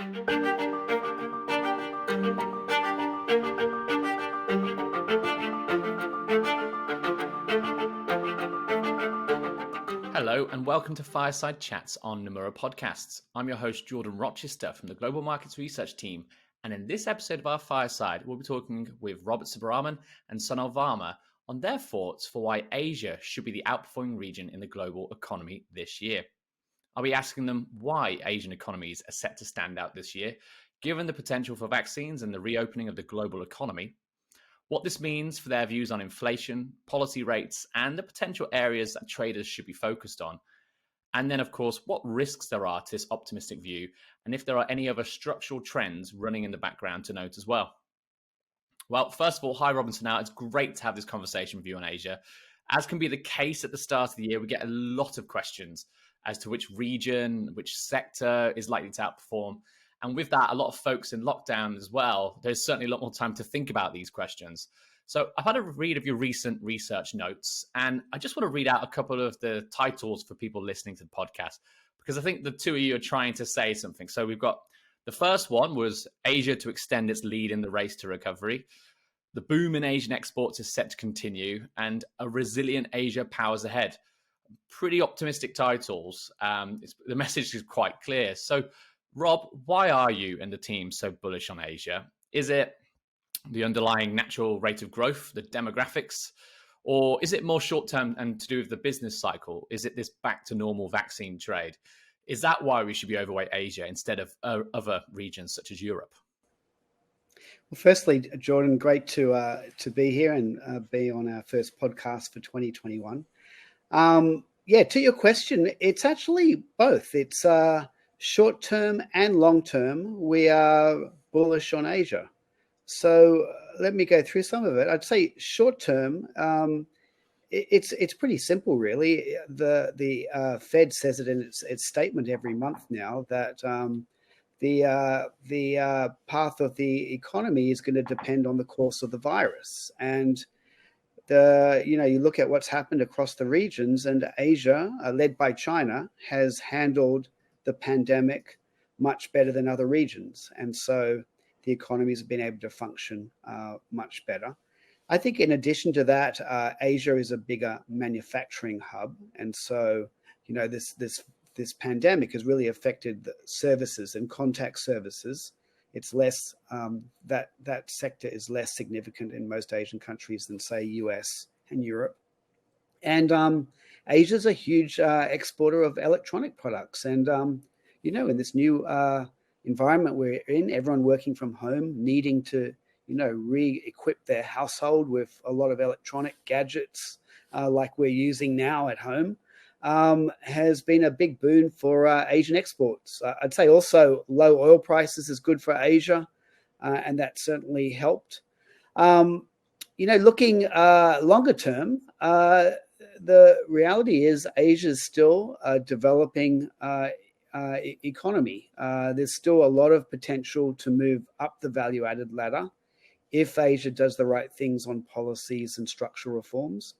Hello and welcome to Fireside Chats on Nomura Podcasts. I'm your host, Jordan Rochester from the Global Markets Research Team. And in this episode of our Fireside, we'll be talking with Rob Subbaraman and Sonal Varma on their thoughts for why Asia should be the outperforming region in the global economy this year. I'll be asking them why Asian economies are set to stand out this year, given the potential for vaccines and the reopening of the global economy, what this means for their views on inflation, policy rates, and the potential areas that traders should be focused on. And then, of course, what risks there are to this optimistic view, and if there are any other structural trends running in the background to note as well. Well, first of all, hi, Robinson. Now, it's great to have this conversation with you on Asia. As can be the case at the start of the year, we get a lot of questions as to which region, which sector is likely to outperform. And with that, a lot of folks in lockdown as well, there's certainly a lot more time to think about these questions. So I've had a read of your recent research notes, and I just want to read out a couple of the titles for people listening to the podcast, because I think the two of you are trying to say something. So we've got the first one was Asia to extend its lead in the race to recovery. The boom in Asian exports is set to continue, and a resilient Asia powers ahead. Pretty optimistic titles. The message is quite clear. So Rob, why are you and the team so bullish on Asia? Is it the underlying natural rate of growth, the demographics, or is it more short-term and to do with the business cycle? Is it this back to normal vaccine trade? Is that why we should be overweight Asia instead of other regions such as Europe? Well, firstly, Jordan, great to be here and be on our first podcast for 2021. To your question, it's actually both. It's short-term and long-term, we are bullish on Asia. So let me go through some of it. I'd say short-term, it's pretty simple, really. The Fed says it in its statement every month now that the path of the economy is going to depend on the course of the virus. And you look at what's happened across the regions, and Asia, led by China, has handled the pandemic much better than other regions. And so the economies have been able to function much better. I think in addition to that, Asia is a bigger manufacturing hub. And so, this pandemic has really affected the services and contact services. It's less, that sector is less significant in most Asian countries than, say, US and Europe. And Asia's a huge exporter of electronic products. And, in this new environment we're in, everyone working from home, needing to, re-equip their household with a lot of electronic gadgets like we're using now at home, has been a big boon for Asian exports. I'd say also low oil prices is good for Asia, and that certainly helped. Looking longer term, the reality is Asia is still a developing economy. There's still a lot of potential to move up the value-added ladder if Asia does the right things on policies and structural reforms.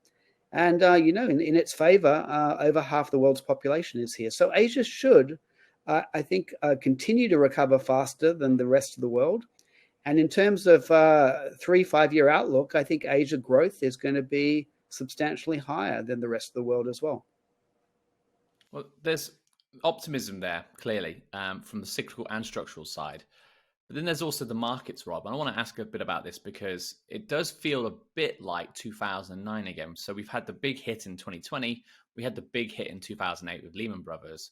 And, in its favor, over half the world's population is here. So Asia should, I think, continue to recover faster than the rest of the world. And in terms of 3-5 year outlook, I think Asia growth is going to be substantially higher than the rest of the world as well. Well, there's optimism there, clearly, from the cyclical and structural side. But then there's also the markets, Rob. And I want to ask a bit about this because it does feel a bit like 2009 again. So we've had the big hit in 2020. We had the big hit in 2008 with Lehman Brothers.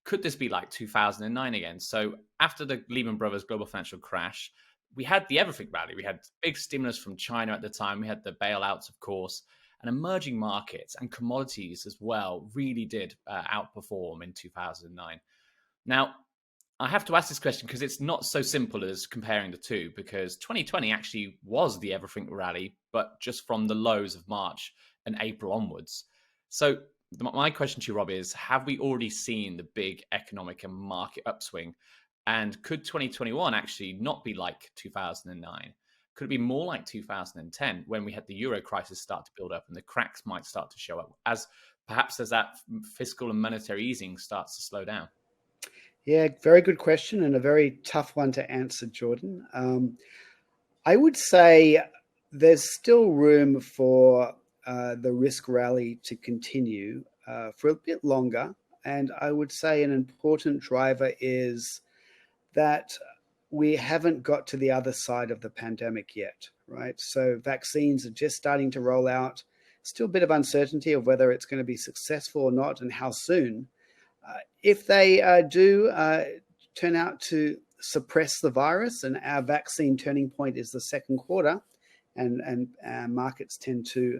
Could this be like 2009 again? So after the Lehman Brothers global financial crash, we had the everything rally. We had big stimulus from China at the time. We had the bailouts, of course, and emerging markets and commodities as well really did outperform in 2009. Now, I have to ask this question because it's not so simple as comparing the two, because 2020 actually was the everything rally, but just from the lows of March and April onwards. So my question to you, Rob, is have we already seen the big economic and market upswing? And could 2021 actually not be like 2009? Could it be more like 2010 when we had the Euro crisis start to build up and the cracks might start to show up as that fiscal and monetary easing starts to slow down? Yeah, very good question and a very tough one to answer, Jordan. I would say there's still room for the risk rally to continue for a bit longer. And I would say an important driver is that we haven't got to the other side of the pandemic yet, right? So vaccines are just starting to roll out. Still a bit of uncertainty of whether it's going to be successful or not and how soon. If they do turn out to suppress the virus, and our vaccine turning point is the second quarter, and markets tend to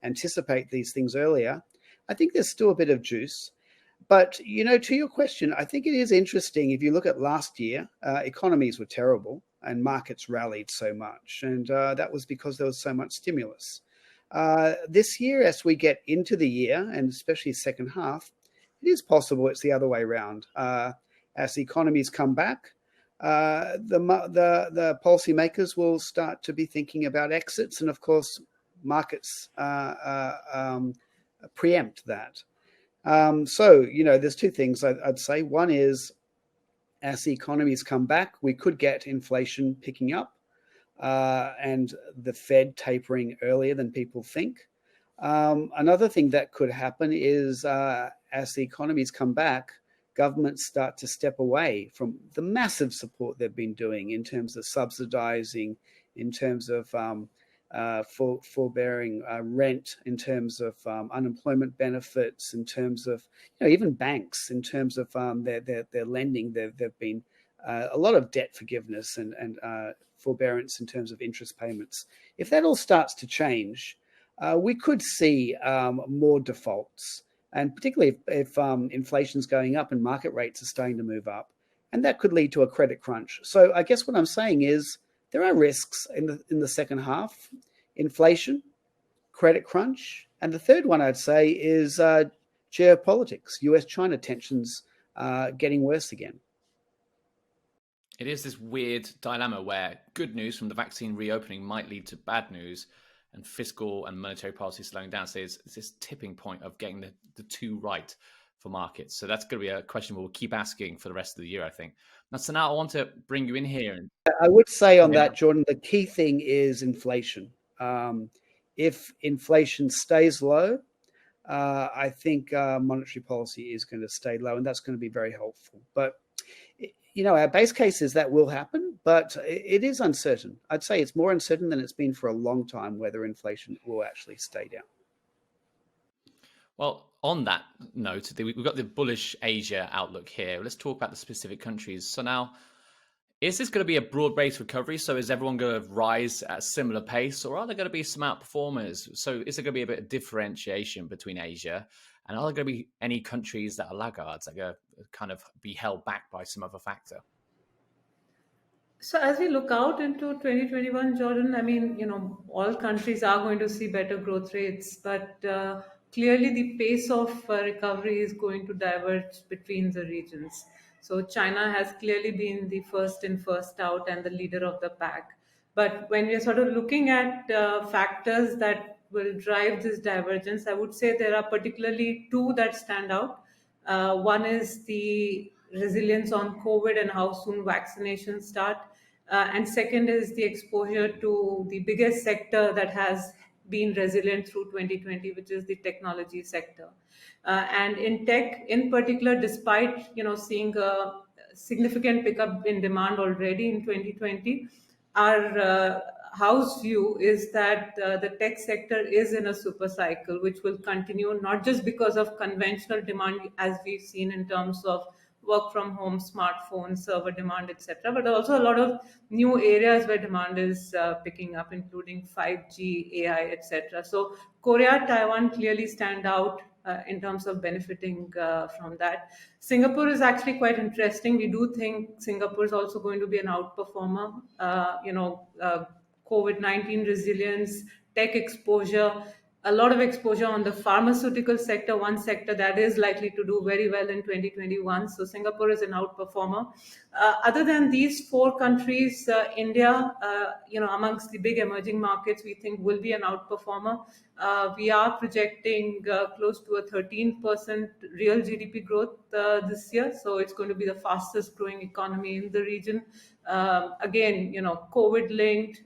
anticipate these things earlier, I think there's still a bit of juice. But, to your question, I think it is interesting. If you look at last year, economies were terrible and markets rallied so much. And that was because there was so much stimulus. This year, as we get into the year, and especially second half, it is possible it's the other way around. As the economies come back, the policymakers will start to be thinking about exits. And of course, markets preempt that. So, there's two things I'd say. One is, as the economies come back, we could get inflation picking up and the Fed tapering earlier than people think. Another thing that could happen is as the economies come back, governments start to step away from the massive support they've been doing in terms of subsidizing, in terms of forbearing rent, in terms of unemployment benefits, in terms of even banks, in terms of their lending. There've been a lot of debt forgiveness and forbearance in terms of interest payments. If that all starts to change, we could see more defaults, and particularly if inflation's going up and market rates are starting to move up, and that could lead to a credit crunch. So I guess what I'm saying is there are risks in the second half: inflation, credit crunch, and the third one I'd say is geopolitics, US-China tensions getting worse again. It is this weird dilemma where good news from the vaccine reopening might lead to bad news, and fiscal and monetary policy slowing down. So it's this tipping point of getting the two right for markets. So that's going to be a question we'll keep asking for the rest of the year, I think. Now, Sonal, I want to bring you in here. I would say on that, Jordan, the key thing is inflation. If inflation stays low, I think monetary policy is going to stay low, and that's going to be very helpful. But our base case is that will happen, but it is uncertain. I'd say it's more uncertain than it's been for a long time whether inflation will actually stay down. Well, on that note, we've got the bullish Asia outlook here. Let's talk about the specific countries. So now, is this going to be a broad-based recovery? So is everyone going to rise at a similar pace, or are there going to be some outperformers? So is there going to be a bit of differentiation between Asia? And are there going to be any countries that are laggards, that are going to kind of be held back by some other factor? So as we look out into 2021, Jordan, I mean, all countries are going to see better growth rates, but clearly the pace of recovery is going to diverge between the regions. So China has clearly been the first in, first out, and the leader of the pack. But when we're sort of looking at factors that will drive this divergence, I would say there are particularly two that stand out. One is the resilience on COVID and how soon vaccinations start. And second is the exposure to the biggest sector that has been resilient through 2020, which is the technology sector. And in tech, in particular, despite seeing a significant pickup in demand already in 2020, our house view is that the tech sector is in a super cycle, which will continue not just because of conventional demand, as we've seen in terms of work from home, smartphones, server demand, etc., but also a lot of new areas where demand is picking up, including 5G, AI, etc. So Korea, Taiwan clearly stand out in terms of benefiting from that. Singapore is actually quite interesting. We do think Singapore is also going to be an outperformer. COVID-19 resilience, tech exposure, a lot of exposure on the pharmaceutical sector, one sector that is likely to do very well in 2021. So Singapore is an outperformer. Other than these four countries, India, amongst the big emerging markets, we think will be an outperformer. We are projecting close to a 13% real GDP growth this year. So it's going to be the fastest growing economy in the region. Again, COVID linked,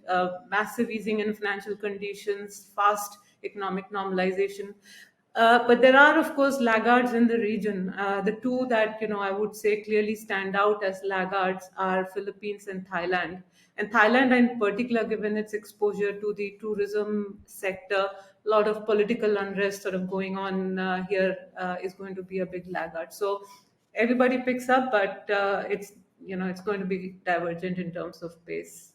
massive easing in financial conditions, fast economic normalization. But there are, of course, laggards in the region. The two that I would say clearly stand out as laggards are Philippines and Thailand. And Thailand, in particular, given its exposure to the tourism sector, a lot of political unrest sort of going on here is going to be a big laggard. So everybody picks up, but it's going to be divergent in terms of pace.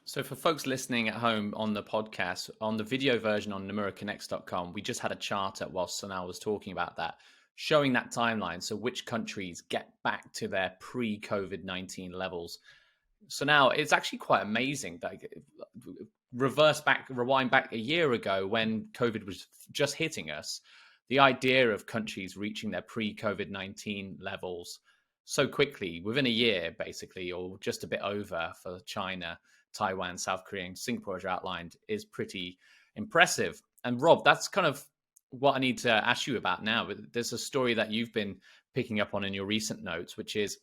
So for folks listening at home on the podcast, on the video version on nomuraconnects.com, we just had a chart up while Sonal was talking about that, showing that timeline. So which countries get back to their pre-COVID-19 levels. So now it's actually quite amazing that rewind back a year ago when COVID was just hitting us, the idea of countries reaching their pre-COVID-19 levels so quickly, within a year, basically, or just a bit over for China, Taiwan, South Korea, and Singapore, as you outlined, is pretty impressive. And Rob, that's kind of what I need to ask you about now. There's a story that you've been picking up on in your recent notes, which is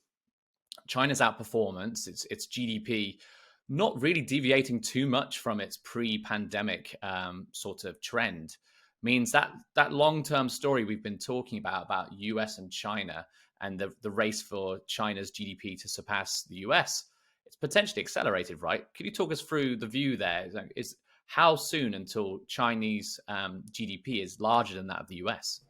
China's outperformance, its GDP, not really deviating too much from its pre-pandemic sort of trend, means that that long-term story we've been talking about US and China and the race for China's GDP to surpass the US, it's potentially accelerated, right? Could you talk us through the view there? Is how soon until Chinese GDP is larger than that of the US?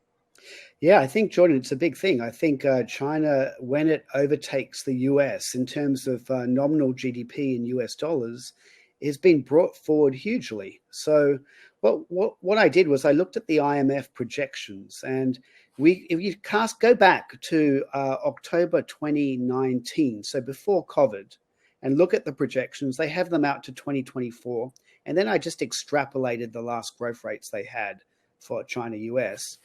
Yeah, I think, Jordan, it's a big thing. I think China, when it overtakes the US in terms of nominal GDP in US dollars, has been brought forward hugely. So what I did was I looked at the IMF projections, and if you go back to October 2019, so before COVID, and look at the projections, they have them out to 2024. And then I just extrapolated the last growth rates they had for China US.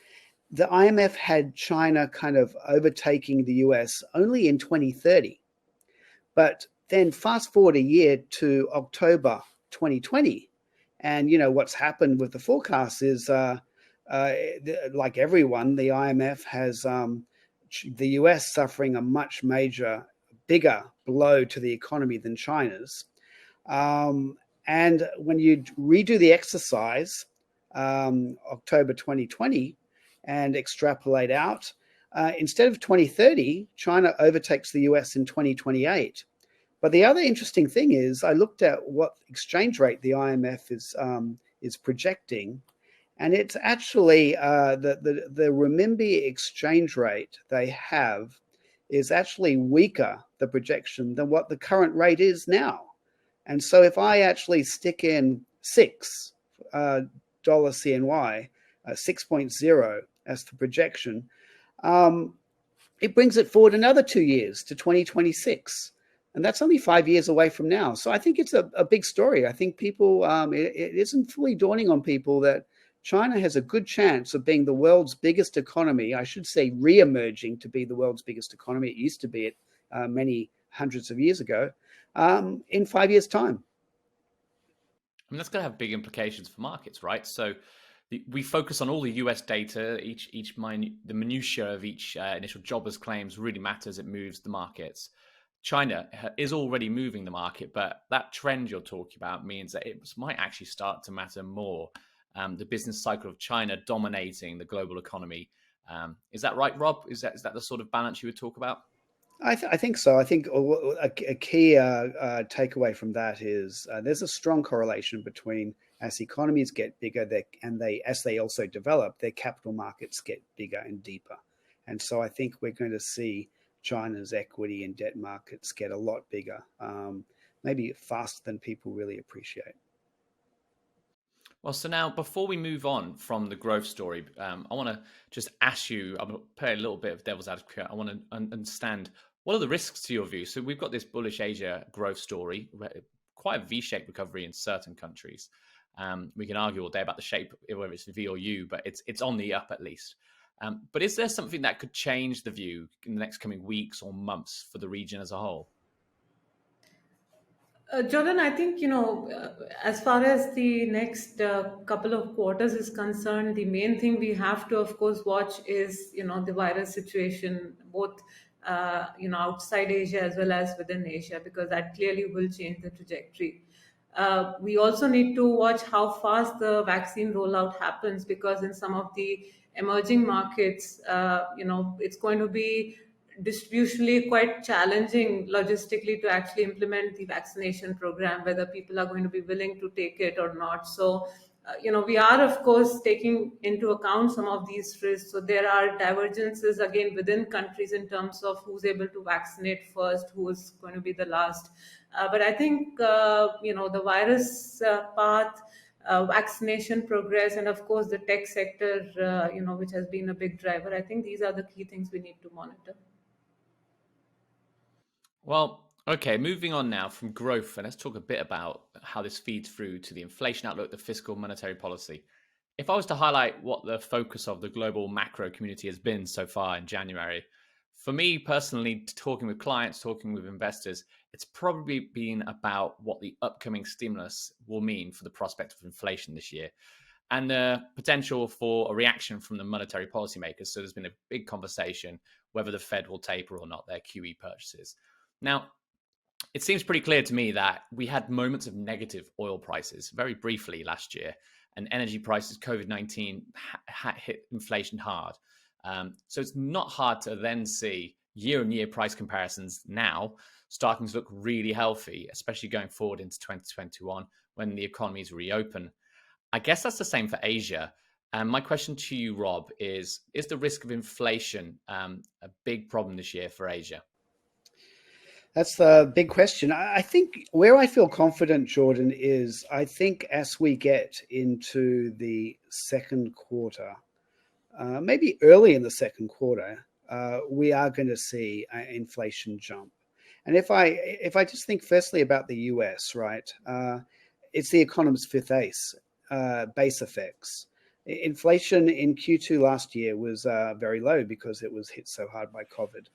The IMF had China kind of overtaking the US only in 2030. But then fast forward a year to October 2020. And, what's happened with the forecast is, like everyone, the IMF has the US suffering a much bigger blow to the economy than China's. And when you redo the exercise, October 2020, and extrapolate out, instead of 2030, China overtakes the US in 2028. But the other interesting thing is I looked at what exchange rate the IMF is projecting, and it's actually the renminbi exchange rate they have is actually weaker, the projection, than what the current rate is now. And so if I actually stick in $6 CNY, 6.0 as the projection, it brings it forward another 2 years to 2026. And that's only 5 years away from now. So I think it's a big story. I think people, it isn't fully dawning on people that China has a good chance of being the world's biggest economy. I should say re-emerging to be the world's biggest economy. It used to be it many hundreds of years ago, in 5 years' time. I mean, that's going to have big implications for markets, right? So we focus on all the US data, the minutiae of each initial jobless claims really matters. It moves the markets. China is already moving the market, but that trend you're talking about means that it might actually start to matter more. The business cycle of China dominating the global economy. Is that right, Rob? Is that the sort of balance you would talk about? I think so. I think a key takeaway from that is there's a strong correlation between as economies get bigger, as they also develop, their capital markets get bigger and deeper. And so I think we're going to see China's equity and debt markets get a lot bigger, maybe faster than people really appreciate. Well, so now before we move on from the growth story, I want to just ask you, I'm going to play a little bit of devil's advocate. I want to understand what are the risks to your view? So we've got this bullish Asia growth story, quite a V-shaped recovery in certain countries. We can argue all day about the shape, whether it's V or U, but it's on the up at least. But is there something that could change the view in the next coming weeks or months for the region as a whole? Jordan, I think, as far as the next couple of quarters is concerned, the main thing we have to, of course, watch is, the virus situation, both, outside Asia as well as within Asia, because that clearly will change the trajectory. We also need to watch how fast the vaccine rollout happens, because in some of the emerging markets, it's going to be distributionally quite challenging logistically to actually implement the vaccination program, whether people are going to be willing to take it or not. So, we are, of course, taking into account some of these risks. So there are divergences again within countries in terms of who's able to vaccinate first, who is going to be the last. But I think, the virus path, vaccination progress, and of course the tech sector, which has been a big driver. I think these are the key things we need to monitor. Well, okay, moving on now from growth, and let's talk a bit about how this feeds through to the inflation outlook, the fiscal monetary policy. If I was to highlight what the focus of the global macro community has been so far in January, for me personally, talking with clients, talking with investors, it's probably been about what the upcoming stimulus will mean for the prospect of inflation this year and the potential for a reaction from the monetary policymakers. So there's been a big conversation whether the Fed will taper or not their QE purchases. Now, it seems pretty clear to me that we had moments of negative oil prices very briefly last year, and energy prices, COVID-19 hit inflation hard. So it's not hard to then see year-on-year price comparisons now starting to look really healthy, especially going forward into 2021 when the economies reopen. I guess that's the same for Asia. And my question to you, Rob, is the risk of inflation a big problem this year for Asia? That's the big question. I think where I feel confident, Jordan, is I think as we get into the second quarter, maybe early in the second quarter, we are going to see inflation jump. And if I just think firstly about the US, right, it's the economist's fifth ace, base effects. Inflation in Q2 last year was very low because it was hit so hard by COVID.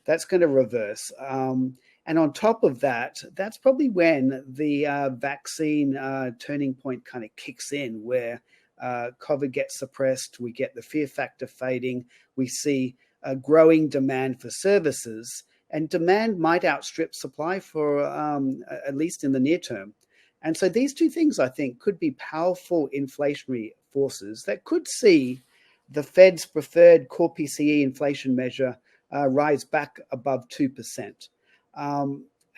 That's going to reverse. And on top of that, that's probably when the vaccine turning point kind of kicks in, where COVID gets suppressed, we get the fear factor fading, we see a growing demand for services, and demand might outstrip supply for at least in the near term. And so these two things, I think, could be powerful inflationary forces that could see the Fed's preferred core PCE inflation measure rise back above 2%.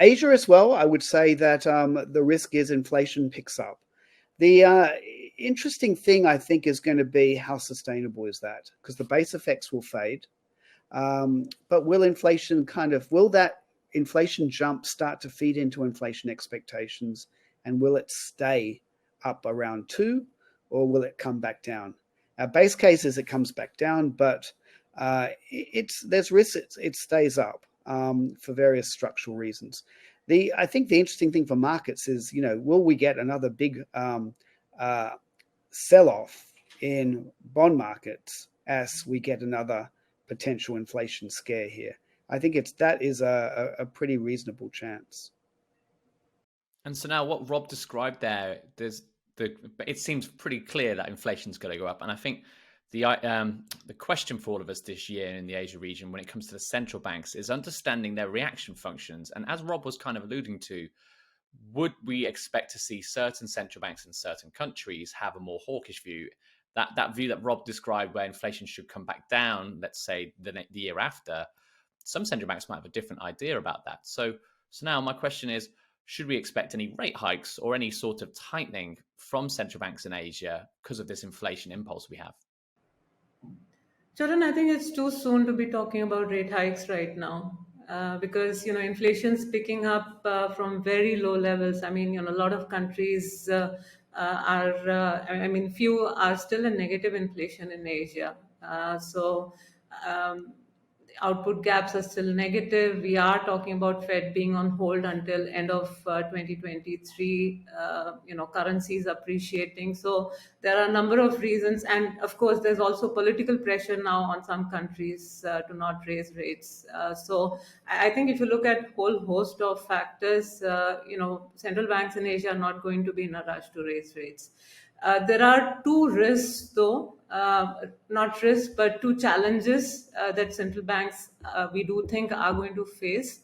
Asia as well, I would say that the risk is inflation picks up. The interesting thing, I think, is going to be how sustainable is that? Because the base effects will fade. But will that inflation jump start to feed into inflation expectations? And will it stay up around 2, or will it come back down? Our base case is it comes back down, but there's risk it stays up for various structural reasons. I think the interesting thing for markets is, will we get another big sell-off in bond markets as we get another potential inflation scare here? I think that is a pretty reasonable chance. And so now what Rob described there, it seems pretty clear that inflation is going to go up. And I think the question for all of us this year in the Asia region when it comes to the central banks is understanding their reaction functions. And as Rob was kind of alluding to, would we expect to see certain central banks in certain countries have a more hawkish view? That view that Rob described where inflation should come back down, let's say the year after, some central banks might have a different idea about that. So now my question is, should we expect any rate hikes or any sort of tightening from central banks in Asia because of this inflation impulse we have? Jordan, I think it's too soon to be talking about rate hikes right now, because inflation's picking up from very low levels. I mean, a lot of countries few are still in negative inflation in Asia. So output gaps are still negative. We are talking about Fed being on hold until end of 2023. Currencies appreciating. So there are a number of reasons, and of course, there's also political pressure now on some countries to not raise rates. So I think if you look at whole host of factors, central banks in Asia are not going to be in a rush to raise rates. There are two risks, though, not risks, but two challenges that central banks, we do think, are going to face.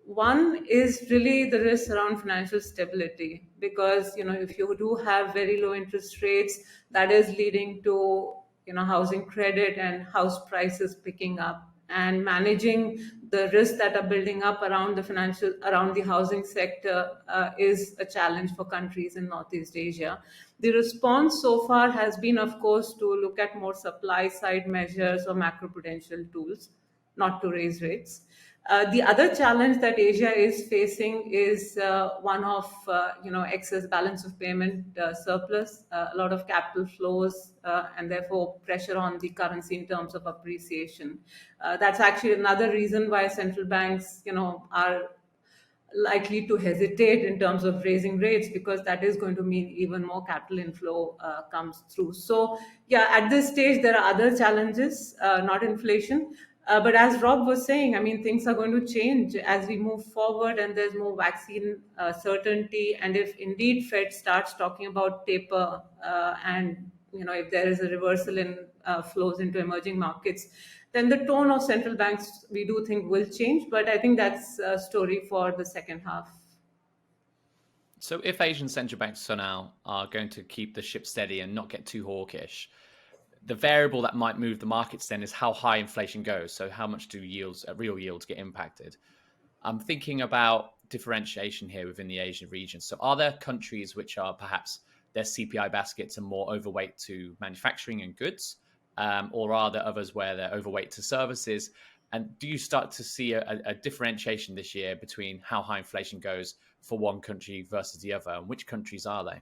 One is really the risk around financial stability, because if you do have very low interest rates, that is leading to housing credit and house prices picking up, and managing the risks that are building up around the housing sector is a challenge for countries in Northeast Asia. The response so far has been, of course, to look at more supply side measures or macroprudential tools, not to raise rates. The other challenge that Asia is facing is one of excess balance of payment surplus, a lot of capital flows, and therefore pressure on the currency in terms of appreciation. That's actually another reason why central banks, are likely to hesitate in terms of raising rates, because that is going to mean even more capital inflow comes through. So yeah, at this stage there are other challenges, not inflation. But as Rob was saying, I mean, things are going to change as we move forward, and there's more vaccine certainty. And if indeed Fed starts talking about taper, and if there is a reversal in flows into emerging markets, then the tone of central banks, we do think, will change. But I think that's a story for the second half. So if Asian central banks for now are going to keep the ship steady and not get too hawkish, the variable that might move the markets then is how high inflation goes. So how much do real yields get impacted? I'm thinking about differentiation here within the Asian region. So are there countries which are perhaps their CPI baskets are more overweight to manufacturing and goods? Or are there others where they're overweight to services? And do you start to see a differentiation this year between how high inflation goes for one country versus the other? And which countries are they?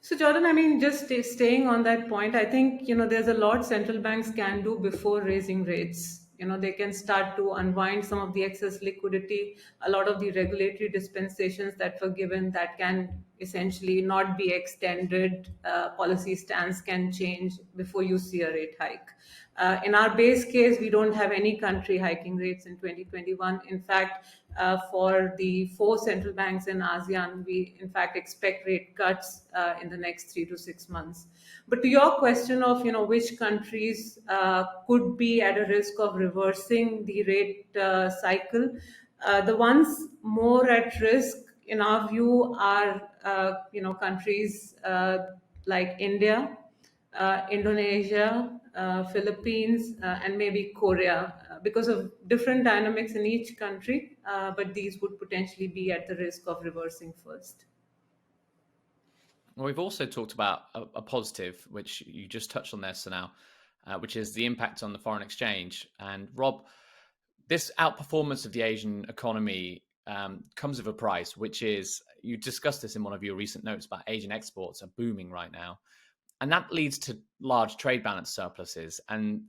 So, Jordan, I mean, just staying on that point, I think, there's a lot central banks can do before raising rates. They can start to unwind some of the excess liquidity, a lot of the regulatory dispensations that were given that can essentially not be extended. Policy stance can change before you see a rate hike. In our base case, we don't have any country hiking rates in 2021. In fact, for the 4 central banks in ASEAN, we in fact expect rate cuts in the next 3 to 6 months. But to your question of which countries could be at a risk of reversing the rate cycle, the ones more at risk in our view are countries like India, Indonesia, Philippines, and maybe Korea, because of different dynamics in each country, but these would potentially be at the risk of reversing first. Well, we've also talked about a positive, which you just touched on there, Sonal, which is the impact on the foreign exchange. And Rob, this outperformance of the Asian economy comes with a price, which is, you discussed this in one of your recent notes about Asian exports are booming right now. And that leads to large trade balance surpluses. And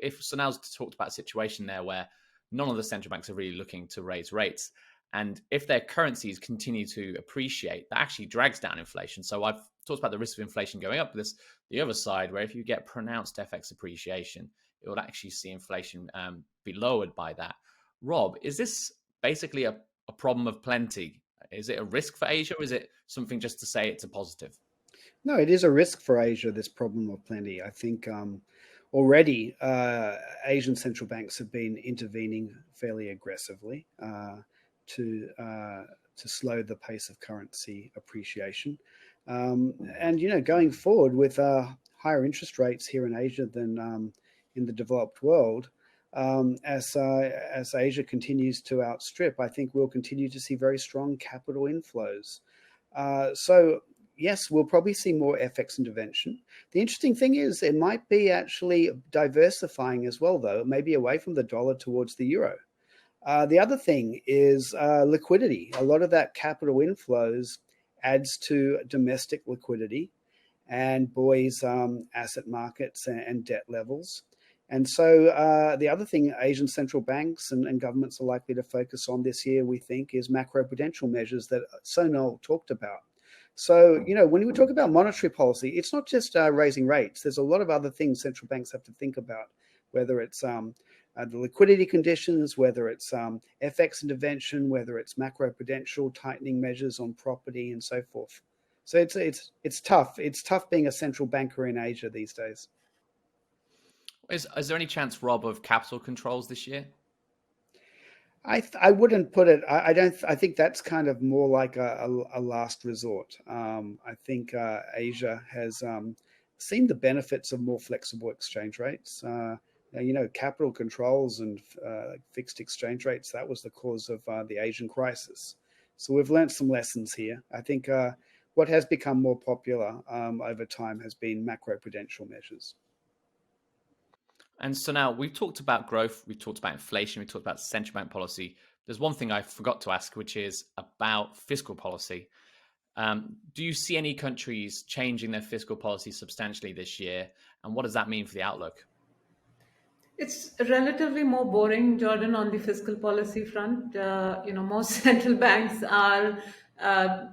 if Sonal's talked about a situation there where none of the central banks are really looking to raise rates, and if their currencies continue to appreciate, that actually drags down inflation. So I've talked about the risk of inflation going up. There's the other side, where if you get pronounced FX appreciation, it will actually see inflation be lowered by that. Rob, is this basically a problem of plenty? Is it a risk for Asia, or is it something just to say it's a positive? No, it is a risk for Asia, this problem of plenty. I think already Asian central banks have been intervening fairly aggressively to slow the pace of currency appreciation. And, going forward with higher interest rates here in Asia than in the developed world, as Asia continues to outstrip, I think we'll continue to see very strong capital inflows. So yes, we'll probably see more FX intervention. The interesting thing is it might be actually diversifying as well, though, maybe away from the dollar towards the euro. The other thing is liquidity. A lot of that capital inflows adds to domestic liquidity and buoys asset markets and debt levels. And so the other thing Asian central banks and governments are likely to focus on this year, we think, is macroprudential measures that Sonal talked about. So, when we talk about monetary policy, it's not just raising rates. There's a lot of other things central banks have to think about, whether it's the liquidity conditions, whether it's FX intervention, whether it's macroprudential tightening measures on property and so forth. So it's tough. It's tough being a central banker in Asia these days. Is there any chance, Rob, of capital controls this year? I wouldn't put it. I don't. I think that's kind of more like a last resort. I think Asia has seen the benefits of more flexible exchange rates. Capital controls and fixed exchange rates. That was the cause of the Asian crisis. So we've learned some lessons here. I think what has become more popular over time has been macroprudential measures. And so now we've talked about growth, we've talked about inflation, we've talked about central bank policy. There's one thing I forgot to ask, which is about fiscal policy. Do you see any countries changing their fiscal policy substantially this year? And what does that mean for the outlook? It's relatively more boring, Jordan, on the fiscal policy front. Most central banks are uh,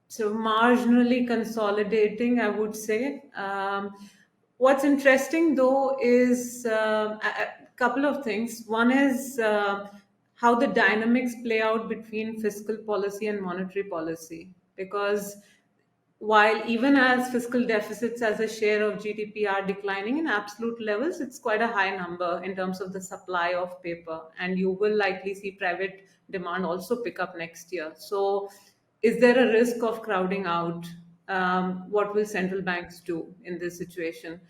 so marginally consolidating, I would say. What's interesting, though, is a couple of things. One is how the dynamics play out between fiscal policy and monetary policy, because while even as fiscal deficits as a share of GDP are declining in absolute levels, it's quite a high number in terms of the supply of paper. And you will likely see private demand also pick up next year. So, is there a risk of crowding out? What will central banks do in this situation?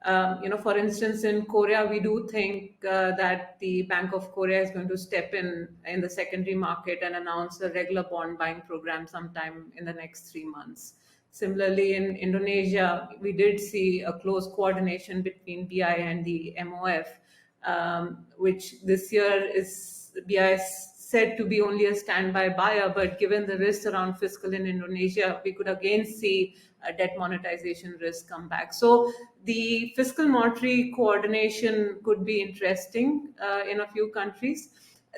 For instance, in Korea, we do think that the Bank of Korea is going to step in the secondary market and announce a regular bond buying program sometime in the next 3 months. Similarly, in Indonesia, we did see a close coordination between BI and the MOF, which this year is BI is said to be only a standby buyer, but given the risks around fiscal in Indonesia, we could again see a debt monetization risk come back. So the fiscal monetary coordination could be interesting in a few countries.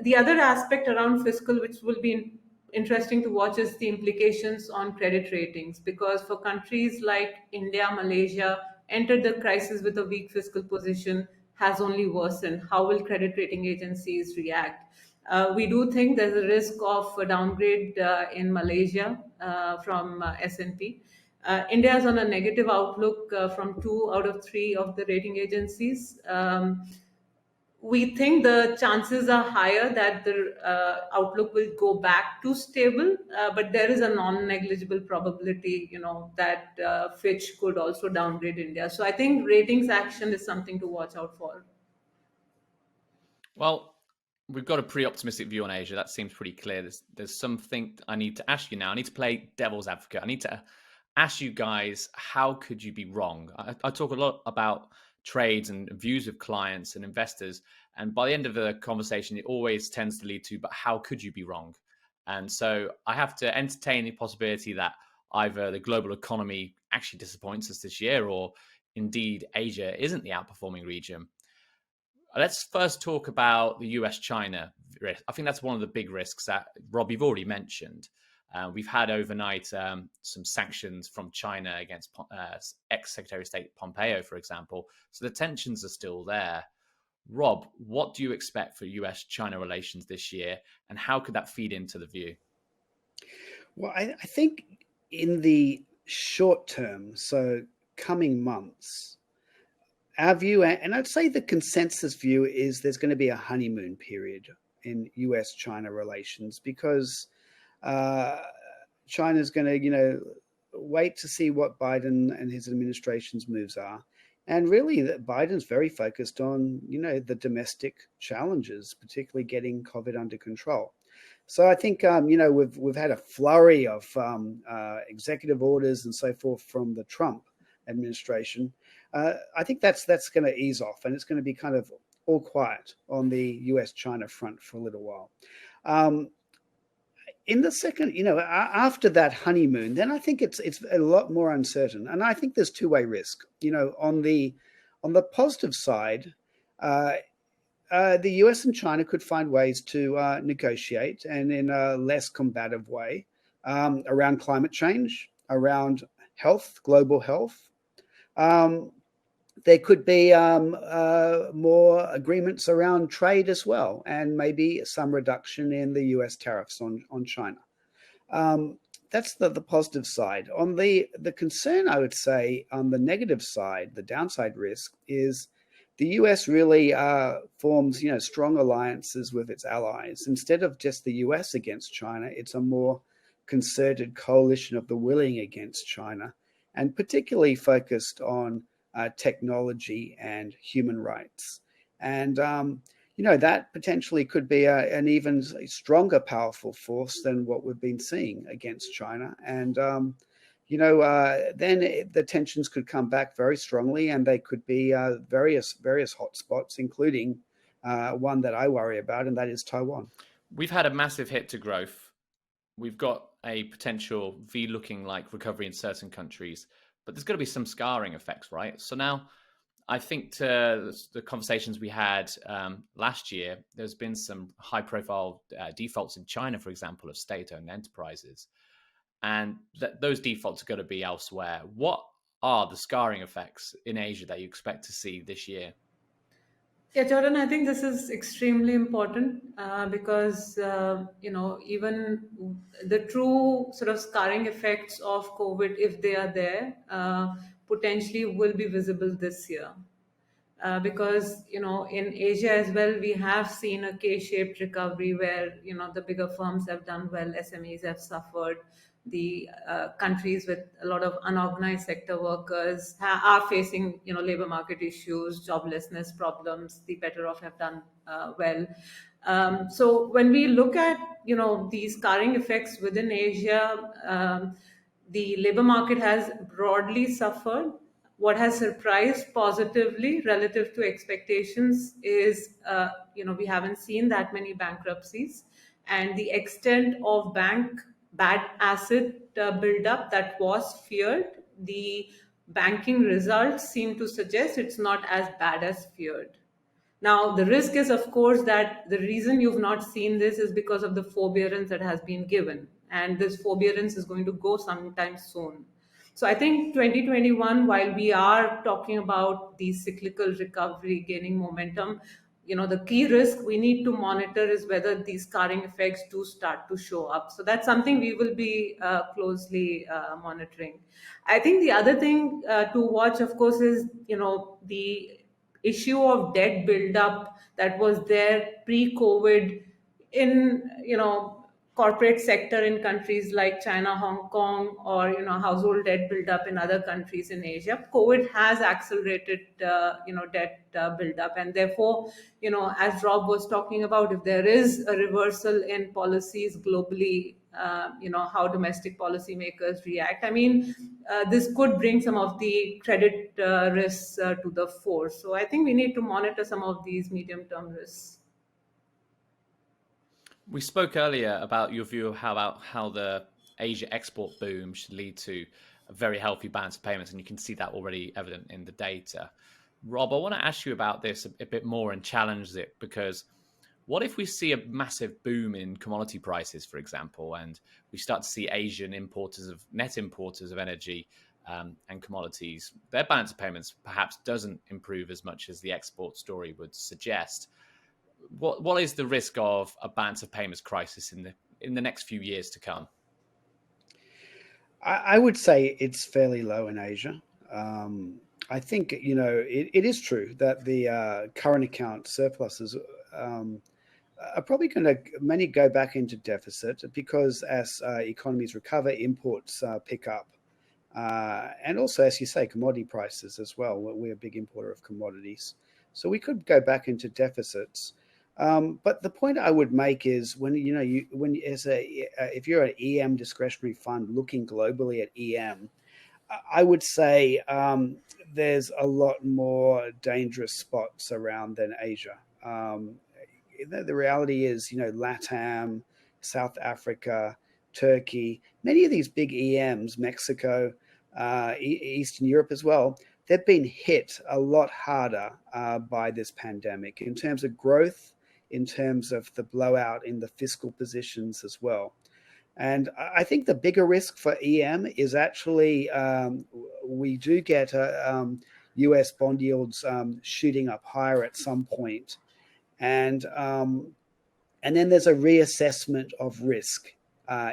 The other aspect around fiscal, which will be interesting to watch, is the implications on credit ratings, because for countries like India, Malaysia entered the crisis with a weak fiscal position, has only worsened. How will credit rating agencies react? We do think there's a risk of a downgrade in Malaysia from S&P. India is on a negative outlook from 2 out of 3 of the rating agencies. We think the chances are higher that the outlook will go back to stable, but there is a non-negligible probability, that Fitch could also downgrade India. So I think ratings action is something to watch out for. Well, we've got a pretty optimistic view on Asia. That seems pretty clear. There's something I need to ask you now. I need to play devil's advocate. I need to ask you guys, how could you be wrong? I talk a lot about trades and views of clients and investors. And by the end of the conversation, it always tends to lead to, but how could you be wrong? And so I have to entertain the possibility that either the global economy actually disappoints us this year, or indeed Asia isn't the outperforming region. Let's first talk about the US-China risk. I think that's one of the big risks that, Rob, you've already mentioned. We've had overnight some sanctions from China against ex-Secretary of State Pompeo, for example. So the tensions are still there. Rob, what do you expect for US-China relations this year, and how could that feed into the view? Well, I think in the short term, so coming months, our view, and I'd say the consensus view, is there's going to be a honeymoon period in US-China relations, because China's going to, wait to see what Biden and his administration's moves are. And really, Biden's very focused on, the domestic challenges, particularly getting COVID under control. So I think, we've had a flurry of executive orders and so forth from the Trump administration. I think that's going to ease off, and it's going to be kind of all quiet on the US-China front for a little while. In the second, after that honeymoon, then I think it's a lot more uncertain, and I think there's two-way risk. On the On the positive side, the US and China could find ways to negotiate, and in a less combative way, around climate change, around health, global health. There could be more agreements around trade as well, and maybe some reduction in the US tariffs on China. That's the positive side. On the concern, I would say, on the negative side, the downside risk is the US really forms, strong alliances with its allies. Instead of just the US against China, it's a more concerted coalition of the willing against China, and particularly focused on technology and human rights. And that potentially could be an even stronger, powerful force than what we've been seeing against China. And then the tensions could come back very strongly, and they could be various hotspots, including one that I worry about, and that is Taiwan. We've had a massive hit to growth. We've got a potential V-looking like recovery in certain countries, but there's got to be some scarring effects, right? So now, I think to the conversations we had last year, there's been some high-profile defaults in China, for example, of state-owned enterprises. And those defaults are going to be elsewhere. What are the scarring effects in Asia that you expect to see this year? Yeah, Jordan, I think this is extremely important because, even the true sort of scarring effects of COVID, if they are there, potentially will be visible this year. Because, in Asia as well, we have seen a K-shaped recovery where, the bigger firms have done well, SMEs have suffered. The countries with a lot of unorganized sector workers are facing, labor market issues, joblessness problems. The better off have done well. So when we look at, these scarring effects within Asia, the labor market has broadly suffered. What has surprised positively relative to expectations is, we haven't seen that many bankruptcies, and the extent of bank bad asset buildup that was feared, the banking results seem to suggest it's not as bad as feared. Now, the risk is, of course, that the reason you've not seen this is because of the forbearance that has been given. And this forbearance is going to go sometime soon. So I think 2021, while we are talking about the cyclical recovery gaining momentum, the key risk we need to monitor is whether these scarring effects do start to show up. So that's something we will be closely monitoring. I think the other thing to watch, of course, is, the issue of debt buildup that was there pre-COVID in, corporate sector in countries like China, Hong Kong, or, household debt buildup in other countries in Asia. COVID has accelerated, debt buildup. And therefore, as Rob was talking about, if there is a reversal in policies globally, how domestic policymakers react. I mean, this could bring some of the credit risks to the fore. So I think we need to monitor some of these medium-term risks. We spoke earlier about your view of how the Asia export boom should lead to a very healthy balance of payments, and you can see that already evident in the data. Rob, I want to ask you about this a bit more and challenge it, because what if we see a massive boom in commodity prices, for example, and we start to see Asian net importers of energy and commodities, their balance of payments perhaps doesn't improve as much as the export story would suggest. What is the risk of a balance of payments crisis in the next few years to come? I would say it's fairly low in Asia. I think it is true that the current account surpluses are probably going to many go back into deficit, because as economies recover, imports pick up, and also, as you say, commodity prices as well. We're a big importer of commodities, so we could go back into deficits. But the point I would make is if you're an EM discretionary fund looking globally at EM, I would say there's a lot more dangerous spots around than Asia. The reality is, LATAM, South Africa, Turkey, many of these big EMs, Mexico, Eastern Europe as well, they've been hit a lot harder by this pandemic in terms of growth, in terms of the blowout in the fiscal positions as well. And I think the bigger risk for EM is actually we do get US bond yields shooting up higher at some point. And then there's a reassessment of risk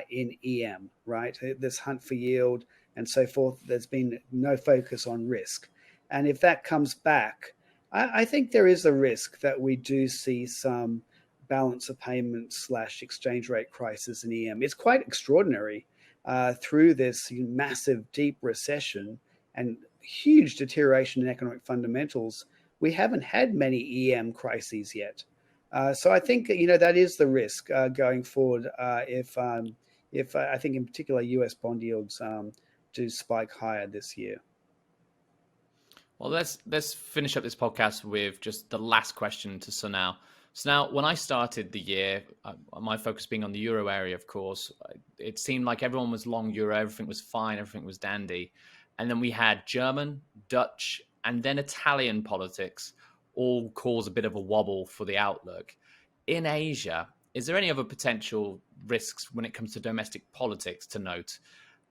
in EM, right? This hunt for yield and so forth. There's been no focus on risk. And if that comes back, I think there is a risk that we do see some balance of payments / exchange rate crisis in EM. It's quite extraordinary through this massive, deep recession and huge deterioration in economic fundamentals. We haven't had many EM crises yet. So I think that is the risk going forward if I think in particular US bond yields do spike higher this year. Well, let's finish up this podcast with just the last question to Sonal. Sonal, when I started the year, my focus being on the euro area, of course, it seemed like everyone was long euro, everything was fine, everything was dandy. And then we had German, Dutch, and then Italian politics all cause a bit of a wobble for the outlook. In Asia, is there any other potential risks when it comes to domestic politics to note?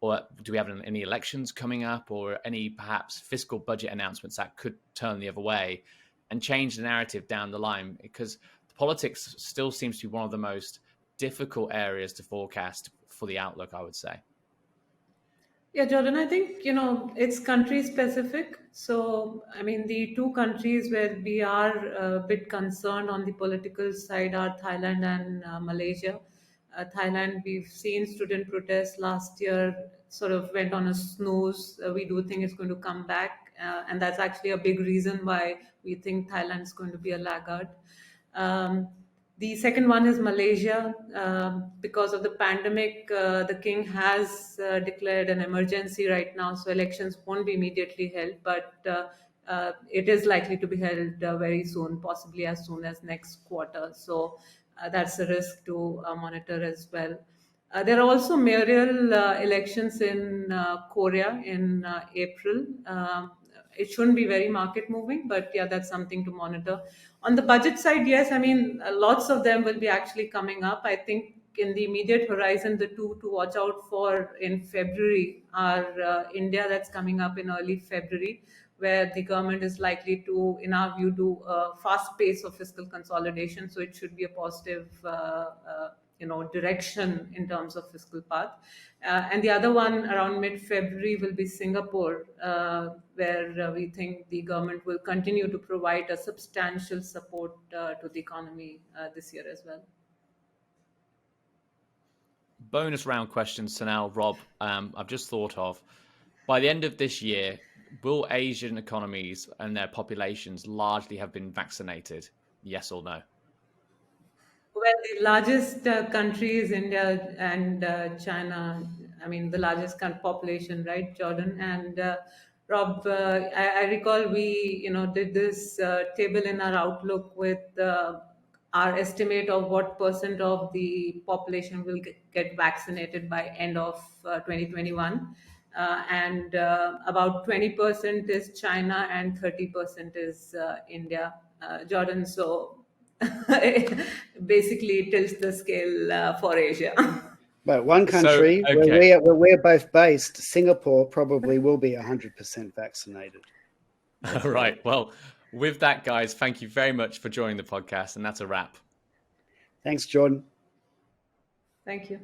Or do we have any elections coming up, or any perhaps fiscal budget announcements that could turn the other way and change the narrative down the line? Because the politics still seems to be one of the most difficult areas to forecast for the outlook, I would say. Yeah, Jordan, I think, it's country specific. So, I mean, the two countries where we are a bit concerned on the political side are Thailand and Malaysia. Thailand, we've seen student protests last year sort of went on a snooze. We do think it's going to come back. And that's actually a big reason why we think Thailand is going to be a laggard. The second one is Malaysia. Because of the pandemic, the king has declared an emergency right now, so elections won't be immediately held, but it is likely to be held very soon, possibly as soon as next quarter. So that's a risk to monitor as well. There are also mayoral elections in Korea in April. It shouldn't be very market moving, but yeah, that's something to monitor. On the budget side, yes, I mean, lots of them will be actually coming up. I think in the immediate horizon, the two to watch out for in February are India, that's coming up in early February, where the government is likely to, in our view, do a fast pace of fiscal consolidation. So it should be a positive direction in terms of fiscal path. And the other one around mid-February will be Singapore, where we think the government will continue to provide a substantial support to the economy this year as well. Bonus round questions to now, Rob. I've just thought of, by the end of this year, will Asian economies and their populations largely have been vaccinated? Yes or no? Well, the largest country is India and China. I mean, the largest population, right, Jordan? And Rob, I recall we, did this table in our outlook with our estimate of what percent of the population will get vaccinated by end of 2021. And about 20% is China and 30% is India, Jordan. So basically tilts the scale for Asia. But one country where we're both based, Singapore, probably will be 100% vaccinated. All right. Well, with that, guys, thank you very much for joining the podcast, and that's a wrap. Thanks, Jordan. Thank you.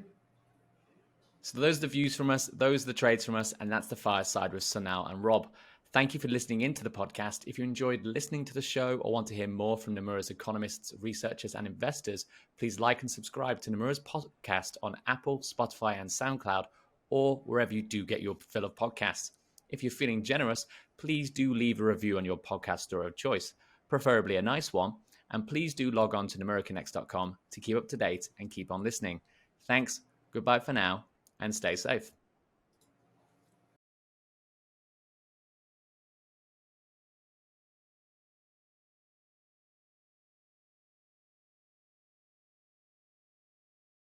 So those are the views from us, those are the trades from us, and that's the Fireside with Sonal and Rob. Thank you for listening into the podcast. If you enjoyed listening to the show or want to hear more from Nomura's economists, researchers, and investors, please like and subscribe to Nomura's podcast on Apple, Spotify, and SoundCloud, or wherever you do get your fill of podcasts. If you're feeling generous, please do leave a review on your podcast store of choice, preferably a nice one. And please do log on to nomuraconnects.com to keep up to date and keep on listening. Thanks, goodbye for now, and stay safe.